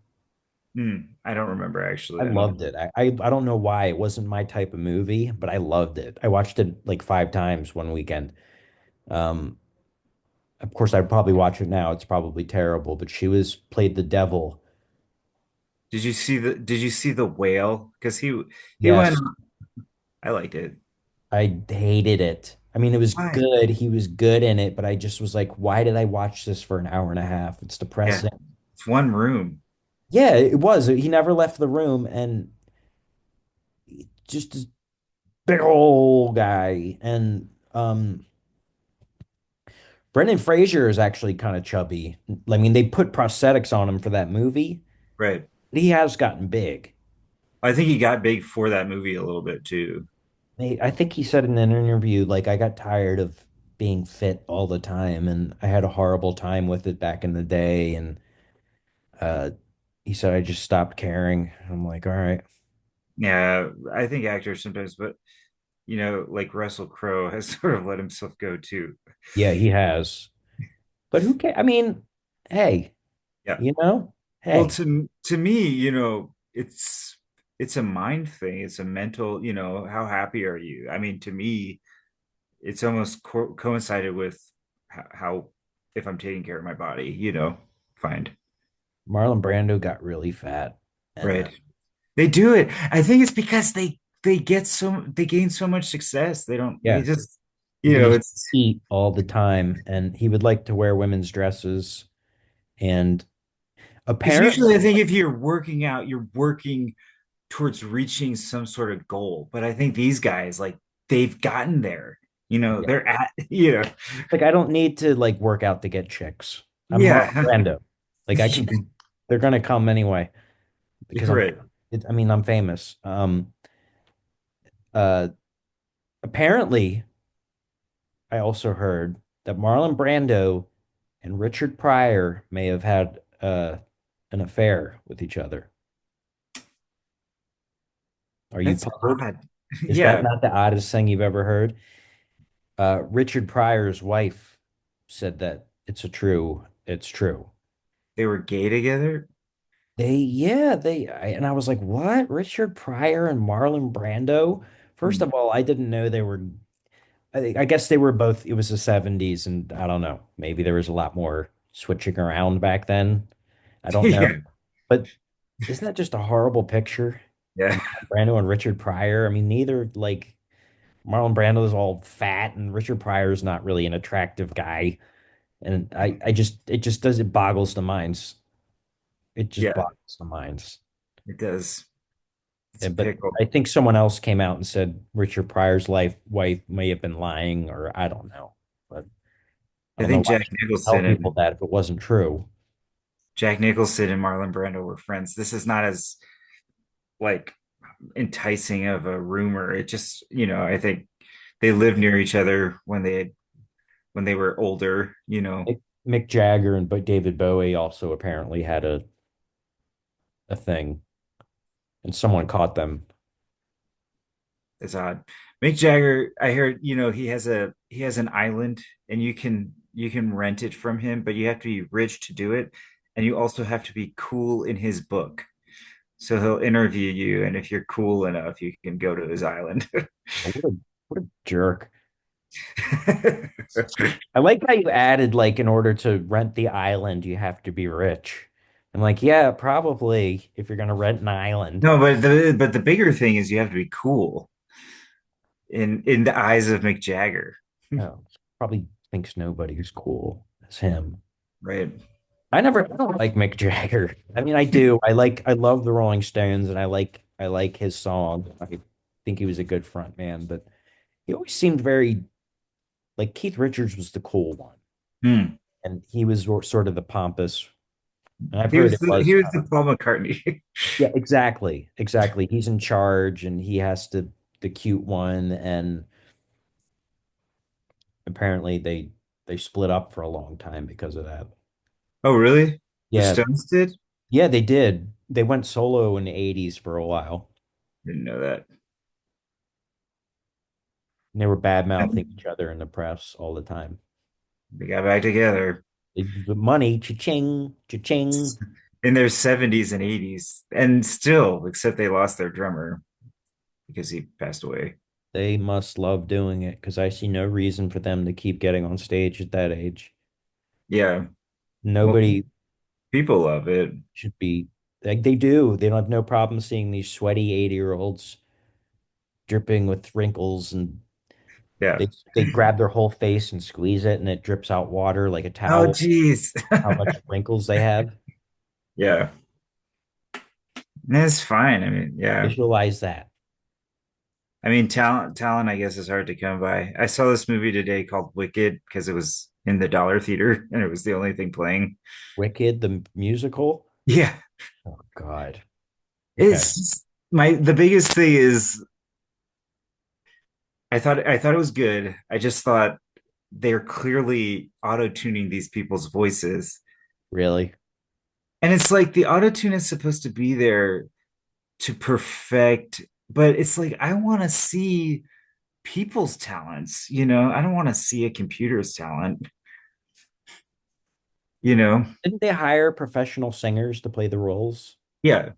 I don't remember I actually. I don't. loved it. I don't know why it wasn't my type of movie, but I loved it. I watched it like 5 times one weekend. Um, of course, I'd probably watch it now. It's probably terrible, but she was played the devil. Did you see the whale? Because he went. Yes, I liked it. I hated it. I mean, it was Why? good. He was good in it, but I just was like, why did I watch this for an hour and a half? It's Yeah, depressing. it's one room. Yeah, it was. He never left the room and just this big old guy. And Brendan Fraser is actually kind of chubby. I mean, they put prosthetics on him for that movie. Right. He has gotten big. I think he got big for that movie a little bit too. I think he said in an interview, like, I got tired of being fit all the time and I had a horrible time with it back in the day. And uh, he said, I just stopped caring. I'm like, all right. Yeah, I think actors sometimes, but like Russell Crowe has sort of let himself go too. Yeah, he has. But who cares? I mean, hey, Yeah. you know, Well, hey, to me, it's a mind thing. It's a mental, how happy are you? I mean, to me, it's almost coincided with how if I'm taking care of my body, find. Marlon Brando got really fat. And Right. They do it. I think it's because they gain so much success. They yeah, just, he used it's to eat all the time and he would like to wear women's dresses. And because apparently, usually I think if you're working out, you're working towards reaching some sort of goal. But I think these guys, like, they've gotten there. yeah, They're at, like I don't need to like work out to get chicks. I'm Marlon yeah. Brando. Like I can be, they're gonna come anyway because You're I'm, right. I mean, I'm famous. Uh, apparently, I also heard that Marlon Brando and Richard Pryor may have had an affair with each other. Are you That's puzzled? odd. Is that Yeah. not the oddest thing you've ever heard? Richard Pryor's wife said that it's true. They were gay together. And I was like, what? Richard Pryor and Marlon Brando? First Hmm. of all, I didn't know they were, I guess they were both, it was the 70s, and I don't know, maybe there was a lot more switching around back then. I don't know. Yeah. But isn't that just a horrible picture Yeah. of Marlon Brando and Richard Pryor? I mean, neither like Marlon Brando is all fat and Richard Pryor is not really an attractive guy. And it just does, it boggles the minds. It just Yeah. boggles the minds. It does. It's a But pickle. I think someone else came out and said Richard Pryor's wife may have been lying, or I don't know. But I I don't know think why Jack she would tell Nicholson people and that if it wasn't true. Jack Nicholson and Marlon Brando were friends. This is not as like enticing of a rumor. It just, I think they lived near each other when they were older. Mick Jagger and David Bowie also apparently had a thing, and someone caught them. It's odd. Mick Jagger, I heard, he has an island and you can rent it from him, but you have to be rich to do it. And you also have to be cool in his book. So he'll interview you, and if you're cool enough, you can go to his island. What a jerk. I like how you added like in order to rent the island, you have to be rich. I'm like, yeah, probably if you're gonna rent an island. No, but the bigger thing is you have to be cool in the eyes of Mick Jagger, Oh, probably thinks nobody who's cool as him. right? I don't like Mick Jagger. I mean, I love the Rolling Stones and I like his song. I think he was a good front man, but he always seemed very like Keith Richards was the cool one. Hmm. And he was sort of the pompous. And I've heard it He was was the Paul McCartney. yeah, exactly. Exactly. He's in charge and he has to the cute one and apparently they split up for a long time because of that. Oh, really? The Yeah, Stones did? yeah, they did. They went solo in the 80s for a while. Didn't know that. And they were bad-mouthing each other in the press all the time. They got back together The money, cha-ching, cha-ching. in their 70s and 80s, and still, except they lost their drummer because he passed away. They must love doing it because I see no reason for them to keep getting on stage at that age. Yeah. Well, Nobody people love it. should be like they do. They don't have no problem seeing these sweaty 80-year-olds dripping with wrinkles and Yeah. they grab their whole face and squeeze it and it drips out water like a Oh, towel, geez. how much wrinkles they have. Yeah. That's fine. I mean, yeah. Visualize that. I mean, talent, I guess, is hard to come by. I saw this movie today called Wicked because it was in the Dollar Theater and it was the only thing playing. Wicked, the musical. Yeah. Oh God. Okay. It's the biggest thing is I thought it was good. I just thought they're clearly auto-tuning these people's voices. Really? And it's like the auto-tune is supposed to be there to perfect, but it's like I want to see people's talents, you know? I don't want to see a computer's talent, you know? Didn't they hire professional singers to play the roles? Yeah,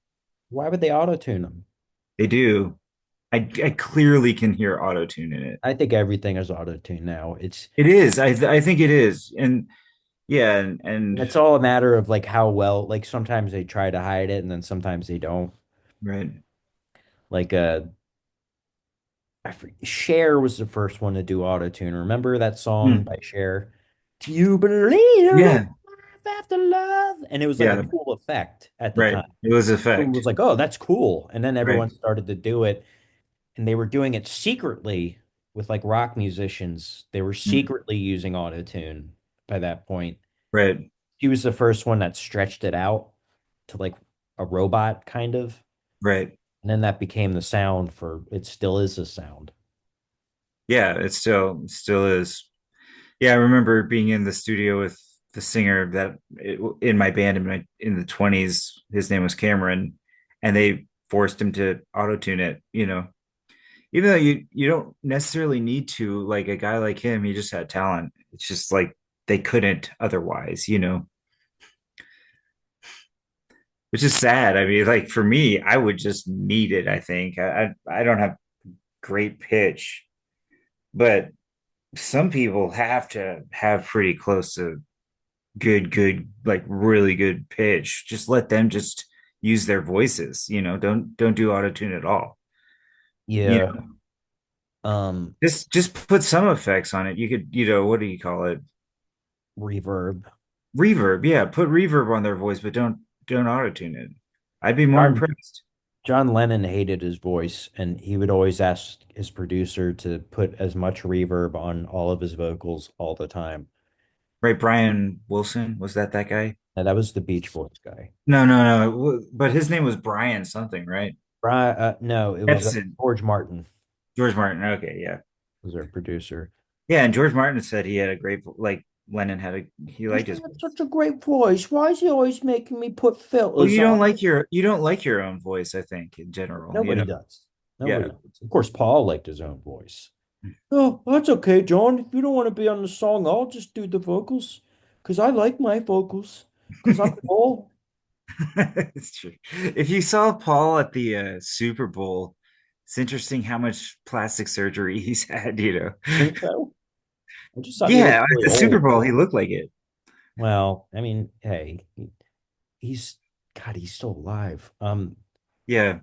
Why would they auto-tune them? they do. I clearly can hear auto-tune in it. I think everything is auto-tune now. It is. I think it is. And yeah, and It's all a matter of like how well, like sometimes they try to hide it and then sometimes they don't. right. Like Cher was the first one to do auto-tune. Remember that song Hmm. by Cher? Do you believe in life Yeah, after love? And it was like a yeah, cool effect at the right. time. It was Everyone effect. was like, "Oh, that's cool." And then Right. everyone started to do it and they were doing it secretly with like rock musicians. They were Hmm. secretly using auto-tune by that point. Right. He was the first one that stretched it out to like a robot kind of. Right. And then that became the sound for it still is a sound. Yeah, it still is. Yeah, I remember being in the studio with the singer in my band in the 20s. His name was Cameron, and they forced him to auto tune it. You know, even though you don't necessarily need to. Like a guy like him, he just had talent. It's just like they couldn't otherwise. You know, which is sad. I mean, like for me, I would just need it. I think I don't have great pitch, but some people have to have pretty close to good, like really good pitch. Just let them just use their voices, you know, don't do auto tune at all. You Yeah. know, Um, just put some effects on it. You could, what do you call it? reverb. Reverb. Yeah, put reverb on their voice, but don't auto tune it. I'd be more John impressed. John Lennon hated his voice, and he would always ask his producer to put as much reverb on all of his vocals all the time. Right, Brian Wilson, was that guy? And that was the Beach Boys guy. No. But his name was Brian something, right? Brian, no, it was Epson. George Martin George Martin. Okay, yeah. was our producer. Yeah, and George Martin said he had a great, like Lennon had he He's liked his got voice. such a great voice. Why is he always making me put Well, filters on? you don't like your own voice, I think, in general, you Nobody know. does. Nobody Yeah. likes. Of course, Paul liked his own voice. Oh, that's okay, John. If you don't want to be on the song, I'll just do the vocals. Because I like my vocals. Because I'm Paul. It's true. If you saw Paul at the Super Bowl, it's interesting how much plastic surgery he's had, you know. Think so? I just thought he Yeah, looked at really the Super old. Bowl, he looked like it. Well, I mean, hey, he's God, he's still alive. Yeah.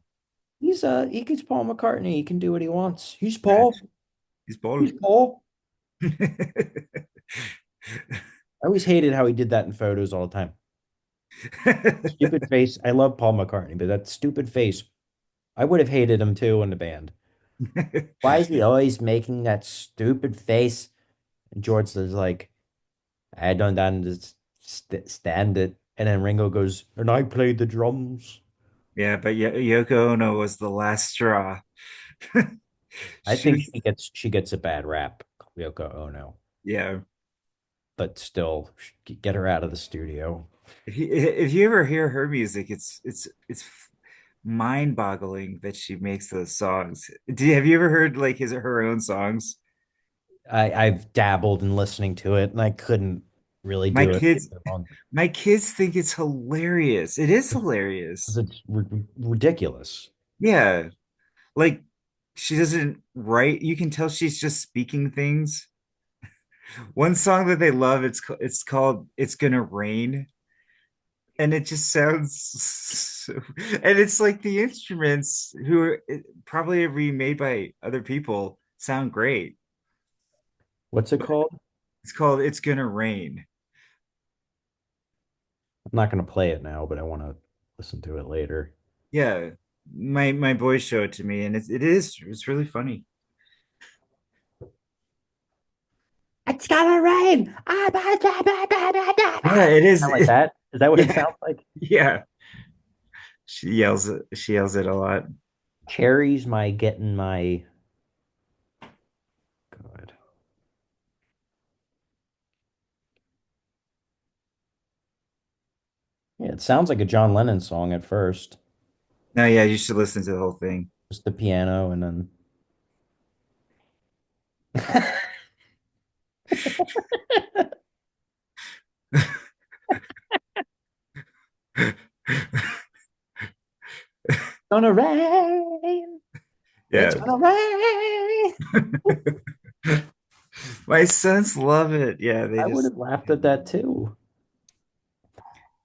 He gets Paul McCartney. He can do what he wants. He's Yeah, Paul. he's He's Paul. Paul. I always hated how he did that in photos all the time. Stupid face. I love Paul McCartney, but that stupid face, I would have hated him too in the band. Why is he always making that stupid face? And George is like, I don't understand it. And then Ringo goes, and I played the drums. Yeah, but Yoko Ono was the last straw. I She think was, she gets a bad rap, Yoko Ono, yeah. but still, get her out of the studio. If you ever hear her music, it's mind-boggling that she makes those songs. Have you ever heard like his her own songs? I've dabbled in listening to it, and I couldn't really My do it kids, for long my kids think it's hilarious. It is hilarious. because it's ridiculous. Yeah, like she doesn't write. You can tell she's just speaking things. One song that they love, it's called "It's Gonna Rain," and it just sounds so, and it's like the instruments who are probably remade by other people sound great, What's it but called? it's called "It's Gonna Rain." I'm not going to play it now, but I want to listen to it later. Yeah, my boys show it to me, and it's really funny. It's gonna rain. Ah, bah, bah, bah, bah, bah, bah, Yeah, bah. it is. Sound like that? Is that what it Yeah, sounds like? yeah. She yells it a lot. Cherries, my getting my God. Yeah, it sounds like a John Lennon song at first. No, yeah, you should listen to the whole thing. Just the piano and then gonna rain. It's Yeah. gonna rain. My sons love it. Yeah, they I would just have laughed at that too.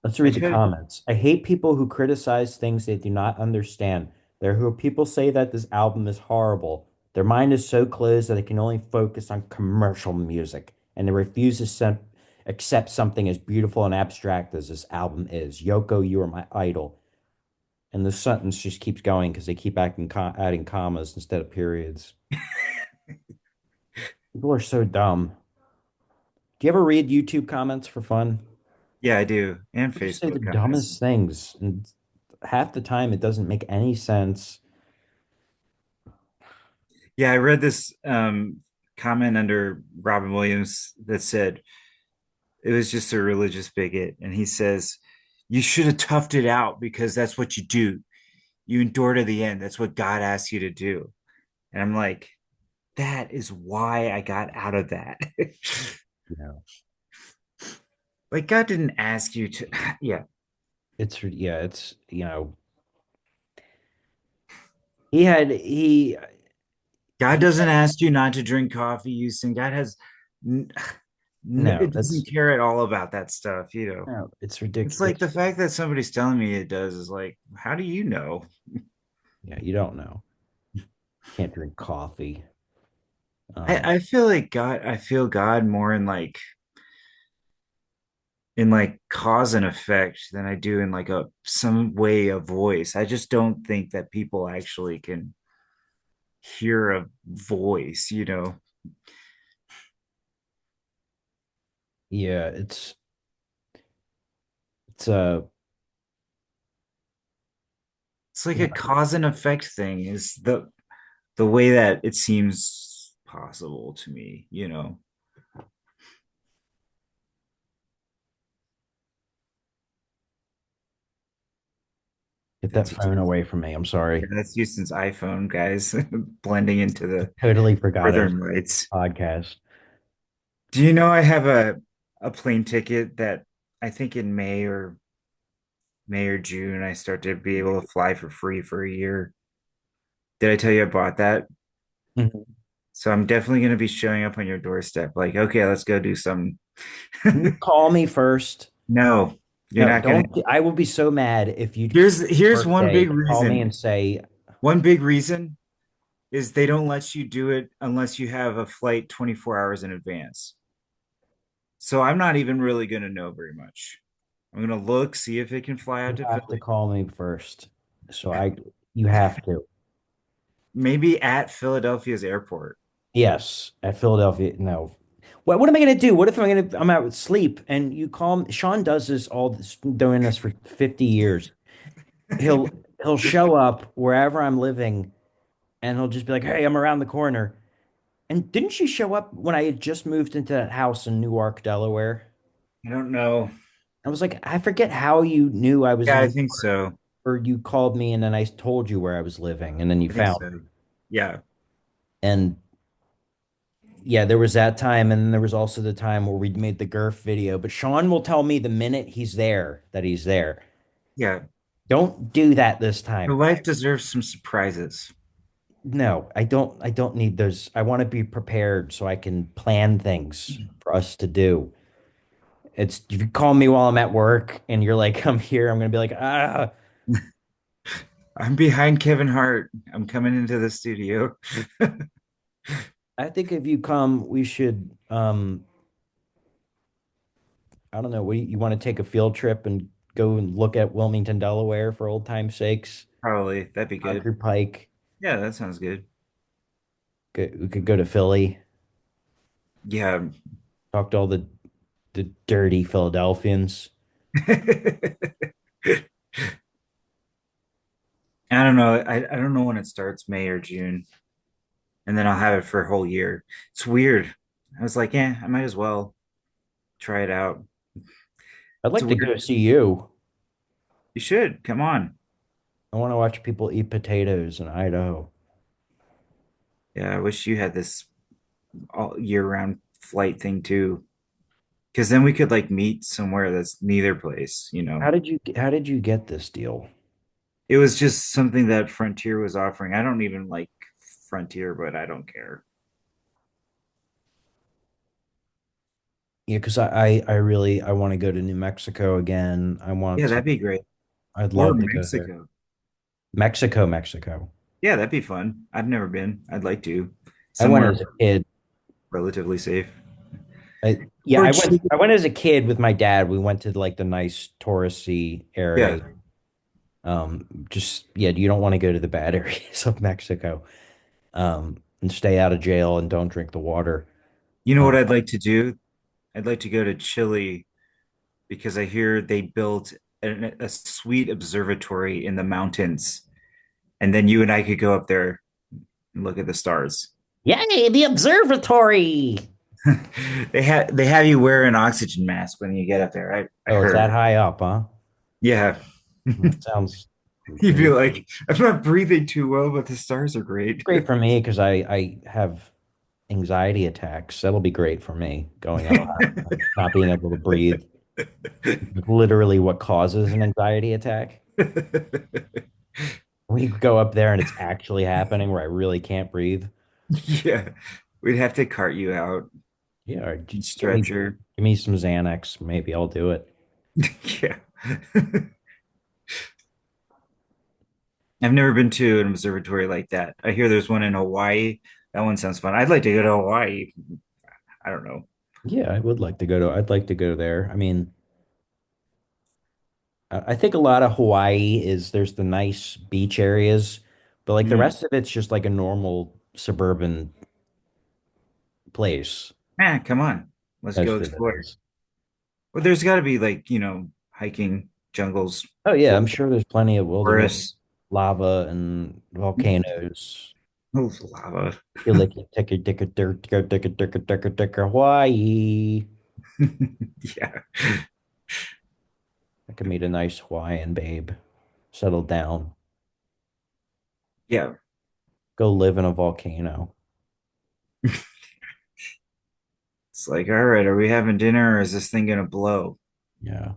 Let's I read the try to comments. I hate people who criticize things they do not understand. There who people say that this album is horrible. Their mind is so closed that they can only focus on commercial music, and they refuse to accept something as beautiful and abstract as this album is. Yoko, you are my idol. And the sentence just keeps going because they keep adding commas instead of periods. People are so dumb. Do you ever read YouTube comments for fun? yeah, I do. And People just say the Facebook comments. dumbest things, and half the time it doesn't make any sense. Yeah, I read this comment under Robin Williams that said it was just a religious bigot. And he says, you should have toughed it out because that's what you do. You endure to the end. That's what God asks you to do. And I'm like, that is why I got out of that. You know, Like God didn't ask you to, yeah. yeah, he God he doesn't ask you not to drink coffee, Houston. God has, no, it doesn't that's care at all about that stuff, you know. no, it's It's ridiculous. like the fact that somebody's telling me it does is like, how do you know? Yeah, you don't know. Can't drink coffee. I feel like God, I feel God more in like cause and effect than I do in like a some way of voice. I just don't think that people actually can hear a voice, you know. Yeah, it's It's like you a cause and effect thing is the way that it seems possible to me, you know. Get that That's phone Houston's, away from me. I'm sorry. that's Houston's iPhone, guys, blending into the Totally forgot it was northern lights. a podcast. Do you know I have a plane ticket that I think in May or June I start to be able to fly for free for a year. Did I tell you I bought that? Mhm. So I'm definitely going to be showing up on your doorstep. Like, okay, let's go do something. Can you call me first? No, you're No, not going don't. to. I will be so mad if you Here's one birthday big call me reason. and say, One big reason is they don't let you do it unless you have a flight 24 hours in advance. So I'm not even really going to know very much. I'm going to look, see if it can fly out you to have to Philly. call me first. You have to. Maybe at Philadelphia's airport. Yes, at Philadelphia. No. What am I going to do? What if I'm out with sleep and you call me? Sean does this doing this for 50 years. He'll he'll show up wherever I'm living and he'll just be like, "Hey, I'm around the corner." And didn't you show up when I had just moved into that house in Newark, Delaware? I don't know. I was like, I forget how you knew I was Yeah, I in, think so. or you called me and then I told you where I was living and then you I think found so. me. Yeah. And yeah, there was that time. And then there was also the time where we made the Gurf video. But Sean will tell me the minute he's there that he's there. Yeah. Don't do that this Your time. life deserves some surprises. No, I don't need those. I want to be prepared so I can plan things for us to do. It's if you call me while I'm at work and you're like, I'm here, I'm gonna be like, ah. I'm behind Kevin Hart. I'm coming into the studio. I think if you come, we should I don't know, you want to take a field trip and go and look at Wilmington, Delaware for old time's sakes. Probably. That'd be good. Concord Pike. Yeah, that sounds good. We could go to Philly, Yeah. talk to all the dirty Philadelphians. I don't know. I don't know when it starts, May or June. And then I'll have it for a whole year. It's weird. I was like, yeah, I might as well try it out. I'd It's like to weird. go see you. You should. Come on. I want to watch people eat potatoes in Idaho. Yeah, I wish you had this all year round flight thing too. Because then we could like meet somewhere that's neither place, you know. How did you get this deal? It was just something that Frontier was offering. I don't even like Frontier, but I don't care. Yeah, because I really I want to go to New Mexico again. Yeah, that'd be great. I'd Or love to go there. Mexico. Mexico, Mexico. Yeah, that'd be fun. I've never been. I'd like to. I went Somewhere as a kid. relatively safe. Yeah, Or Chile. I went as a kid with my dad. We went to like the nice touristy Yeah. areas. Just yeah, you don't want to go to the bad areas of Mexico. And stay out of jail and don't drink the water. You know Uh, what I'd like to do? I'd like to go to Chile because I hear they built a sweet observatory in the mountains. And then you and I could go up there and look at the stars. Yay, the observatory. They have you wear an oxygen mask when you get up there. I Oh, it's that heard. high up, huh? Yeah. That sounds You'd be great. like, I'm not breathing too well, but the stars are great. Great for me because I have anxiety attacks. That'll be great for me going up high, not being able to breathe. Literally what causes an anxiety attack. We go up there and it's actually happening where I really can't breathe. Yeah. We'd have to cart you out Yeah, or and give stretcher. me some Xanax. Maybe I'll do it. Yeah. I've never been to an observatory like that. I hear there's one in Hawaii. That one sounds fun. I'd like to go to Hawaii. I don't know. Yeah, I'd like to go there. I mean, I think a lot of Hawaii is there's the nice beach areas, but like the Mm. rest of it's just like a normal suburban place. Ah, come on. Let's go Most of it explore. is. Well, there's got to be like, hiking, jungles, Oh yeah, I'm sure there's plenty of wilderness, forests, lava and volcanoes. oh, lava. Feel like you take a dicker Hawaii. Yeah. I could meet a nice Hawaiian babe. settle down, Yeah. go live in a volcano. It's like, all right, are we having dinner or is this thing gonna blow? Yeah,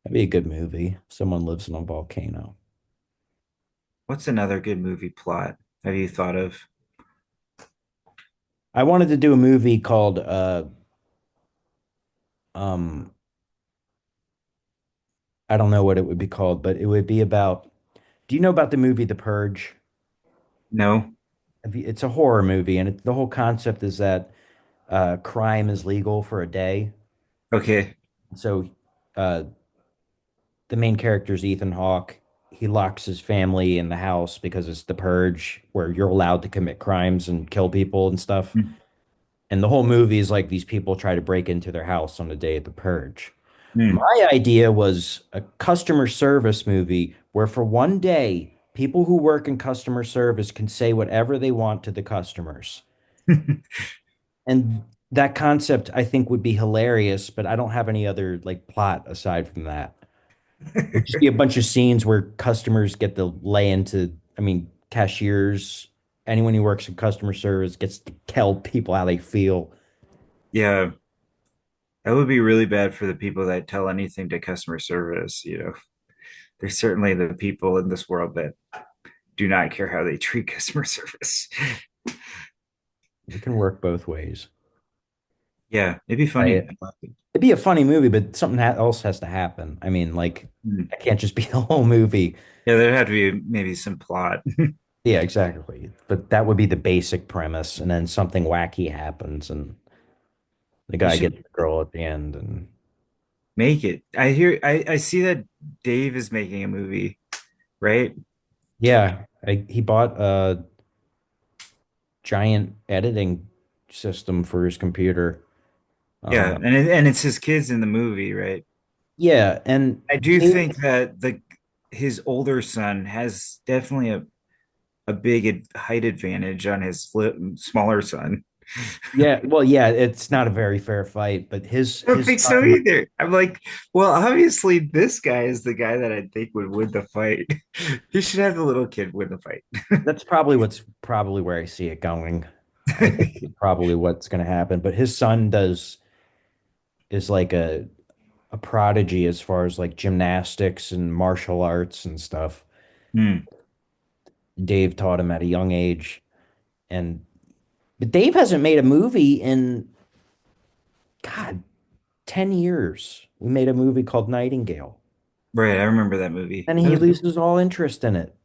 that'd be a good movie. Someone lives in a volcano. What's another good movie plot have you thought of? I wanted to do a movie called um I don't know what it would be called, but it would be about, do you know about the movie The Purge? No? It's a horror movie, and the whole concept is that crime is legal for a day. Okay. So uh, the main character is Ethan Hawke. He locks his family in the house because it's the purge, where you're allowed to commit crimes and kill people and stuff. Hmm. And the whole movie is like these people try to break into their house on the day of the purge. Hmm. My idea was a customer service movie where for one day, people who work in customer service can say whatever they want to the customers. And that concept I think would be hilarious, but I don't have any other like plot aside from that. It'd just be a bunch of scenes where customers get to lay into, I mean, cashiers, anyone who works in customer service gets to tell people how they feel. Yeah, that would be really bad for the people that tell anything to customer service, you know. There's certainly the people in this world that do not care how they treat customer service. It can work both ways. Yeah, it'd be I, funny. it'd be a funny movie, but something else has to happen. I mean, like, Hmm. I can't just be the whole movie. Yeah, there'd have to be maybe some plot. Yeah, exactly. But that would be the basic premise, and then something wacky happens, and the You guy should gets the girl at the end, and make it. I see that Dave is making a movie, right? yeah, he bought a giant editing system for his computer. Yeah, Um, and it's his kids in the movie, right? yeah, and I do Dave, think that the his older son has definitely a big height advantage on his smaller son. yeah, well, yeah, it's not a very fair fight, but I don't his think so son, either. I'm like, well, obviously this guy is the guy that I think would win the fight. He should have the little kid win the fight. that's probably what's probably where I see it going. I think it's probably what's going to happen, but his son does is like a prodigy as far as like gymnastics and martial arts and stuff. Hmm. Dave taught him at a young age, and but Dave hasn't made a movie in God 10 years. We made a movie called Nightingale. Right, I remember that movie. And That he was good. loses all interest in it.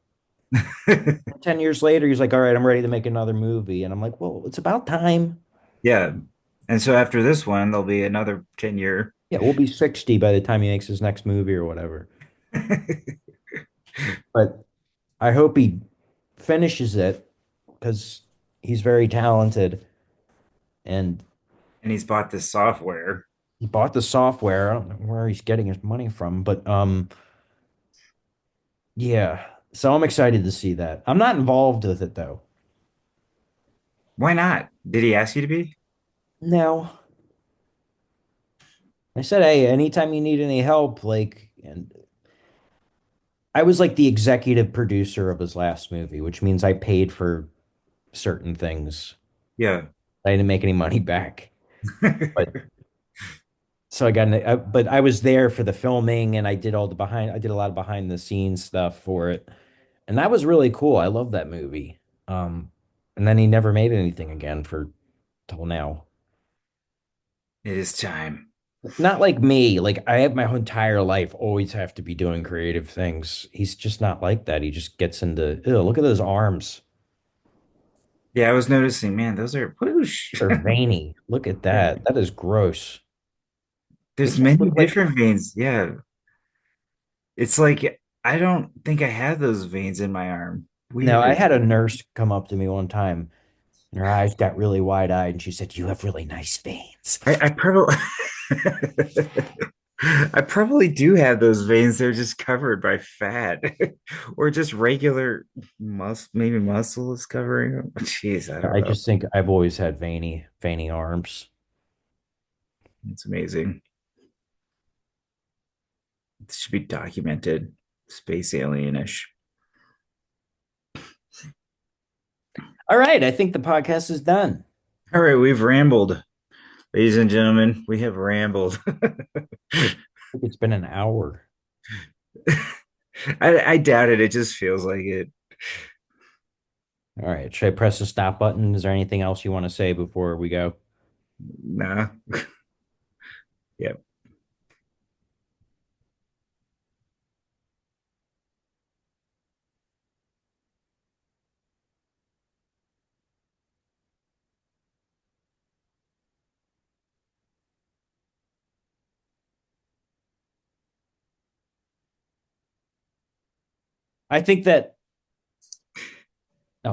10 years later, he's like, all right, I'm ready to make another movie. And I'm like, well, it's about time. Yeah. And so after this one, there'll be another 10-year. Yeah, we'll be 60 by the time he makes his next movie or whatever. But I hope he finishes it because he's very talented and And he's bought this software. he bought the software. I don't know where he's getting his money from, but yeah. So I'm excited to see that. I'm not involved with it though. Why not? Did he ask you to be? No. I said, hey, anytime you need any help, like, and I was like the executive producer of his last movie, which means I paid for certain things. Yeah. I didn't make any money back. But so I got, but I was there for the filming and I did a lot of behind the scenes stuff for it. And that was really cool. I love that movie. Um, and then he never made anything again for till now. It is time. Not like me. Like I have my whole entire life always have to be doing creative things. He's just not like that. He just gets into, ew, look at those arms. Yeah, I was noticing, man, those are whoosh. They're veiny. Look at Yeah. that. That is gross. They There's just many look like, different veins. Yeah. It's like I don't think I have those veins in my arm. no, I Weird. had a nurse come up to me one time and her eyes got really wide-eyed and she said, you have really nice veins. I probably I probably do have those veins. They're just covered by fat or just regular maybe muscle is covering them. Jeez, I don't I know. just think I've always had veiny arms. It's amazing. It should be documented. space alienish. All right, I think the podcast is done. All right, we've rambled, ladies and gentlemen. We have rambled. I think it's been an hour. I doubt it. It just feels like it. All right, should I press the stop button? Is there anything else you want to say before we go? Nah. Yep. I think that